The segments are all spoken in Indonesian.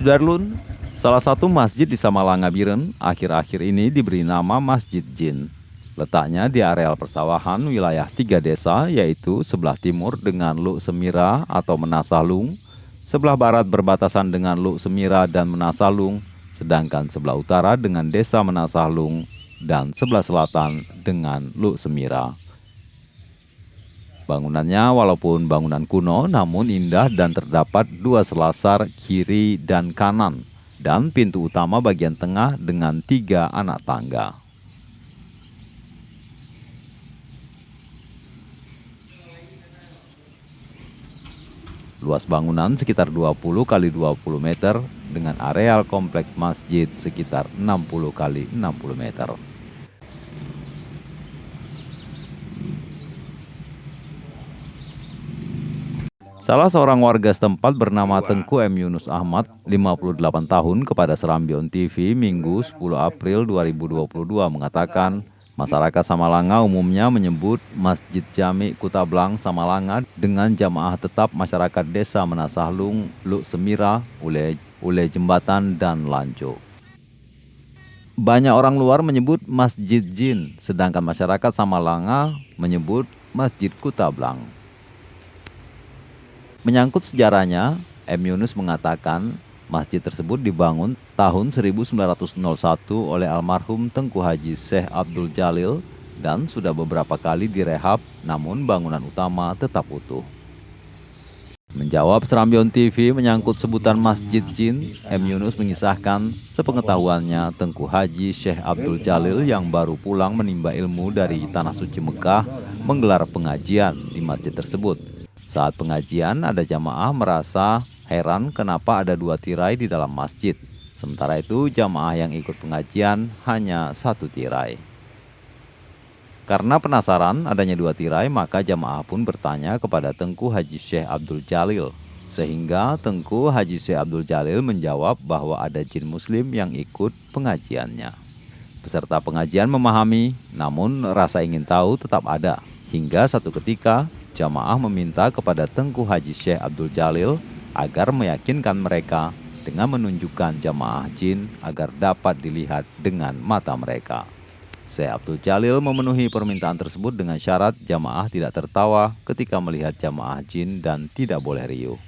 Sudarlun, salah satu masjid di Samalanga Biren akhir-akhir ini diberi nama Masjid Jin. Letaknya di areal persawahan wilayah 3 desa, yaitu sebelah timur dengan Luk Semira atau Menasalung, sebelah barat berbatasan dengan Luk Semira dan Menasalung, sedangkan sebelah utara dengan Desa Menasalung dan sebelah selatan dengan Luk Semira. Bangunannya walaupun bangunan kuno namun indah dan terdapat 2 selasar kiri dan kanan dan pintu utama bagian tengah dengan 3 anak tangga. Luas bangunan sekitar 20 kali 20 meter dengan areal kompleks masjid sekitar 60 kali 60 meter. Salah seorang warga setempat bernama Tengku M. Yunus Ahmad, 58 tahun, kepada Serambion TV Minggu 10 April 2022 mengatakan, masyarakat Samalanga umumnya menyebut Masjid Jami Kutablang Samalanga dengan jamaah tetap masyarakat Desa Menasahlung, Luk Semira, Ule Jembatan, dan Lanco. Banyak orang luar menyebut Masjid Jin, sedangkan masyarakat Samalanga menyebut Masjid Kutablang. Menyangkut sejarahnya, M. Yunus mengatakan masjid tersebut dibangun tahun 1901 oleh almarhum Tengku Haji Syekh Abdul Jalil dan sudah beberapa kali direhab, namun bangunan utama tetap utuh. Menjawab Serambion TV menyangkut sebutan Masjid Jin, M. Yunus mengisahkan sepengetahuannya Tengku Haji Syekh Abdul Jalil yang baru pulang menimba ilmu dari Tanah Suci Mekah menggelar pengajian di masjid tersebut. Saat pengajian, ada jamaah merasa heran kenapa ada 2 tirai di dalam masjid. Sementara itu, jamaah yang ikut pengajian hanya 1 tirai. Karena penasaran adanya 2 tirai, maka jamaah pun bertanya kepada Tengku Haji Syekh Abdul Jalil. Sehingga Tengku Haji Syekh Abdul Jalil menjawab bahwa ada jin muslim yang ikut pengajiannya. Peserta pengajian memahami, namun rasa ingin tahu tetap ada. Hingga satu ketika, jamaah meminta kepada Tengku Haji Syekh Abdul Jalil agar meyakinkan mereka dengan menunjukkan jamaah jin agar dapat dilihat dengan mata mereka. Syekh Abdul Jalil memenuhi permintaan tersebut dengan syarat jamaah tidak tertawa ketika melihat jamaah jin dan tidak boleh riuh.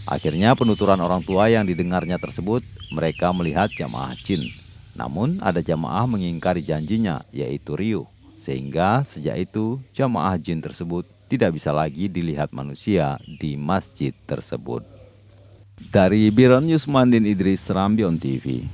Akhirnya penuturan orang tua yang didengarnya tersebut, mereka melihat jamaah jin. Namun ada jamaah mengingkari janjinya, yaitu riuh. Sehingga sejak itu jamaah jin tersebut tidak bisa lagi dilihat manusia di masjid tersebut. Dari Biren, Yusmandin Idris, Serambion TV.